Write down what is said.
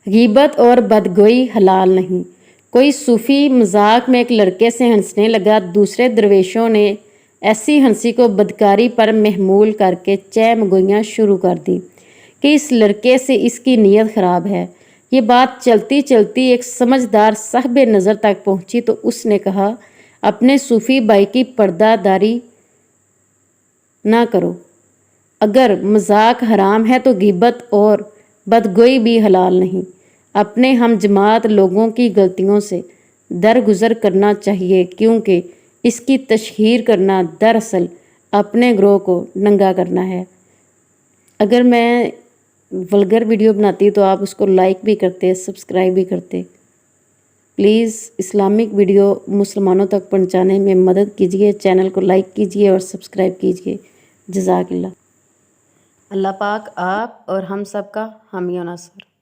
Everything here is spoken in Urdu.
غیبت اور بدگوئی حلال نہیں۔ کوئی صوفی مذاق میں ایک لڑکے سے ہنسنے لگا، دوسرے درویشوں نے ایسی ہنسی کو بدکاری پر محمول کر کے چہ گوئیاں شروع کر دی کہ اس لڑکے سے اس کی نیت خراب ہے۔ یہ بات چلتی چلتی ایک سمجھدار صاحب نظر تک پہنچی تو اس نے کہا، اپنے صوفی بھائی کی پردہ داری نہ کرو۔ اگر مذاق حرام ہے تو غیبت اور بدگوئی بھی حلال نہیں۔ اپنے ہم جماعت لوگوں کی غلطیوں سے درگزر کرنا چاہیے، کیونکہ اس کی تشہیر کرنا دراصل اپنے گروہ کو ننگا کرنا ہے۔ اگر میں ولگر ویڈیو بناتی تو آپ اس کو لائک بھی کرتے، سبسکرائب بھی کرتے۔ پلیز اسلامک ویڈیو مسلمانوں تک پہنچانے میں مدد کیجیے، چینل کو لائک کیجیے اور سبسکرائب کیجیے۔ جزاک اللہ۔ اللہ پاک آپ اور ہم سب کا حامی و ناصر۔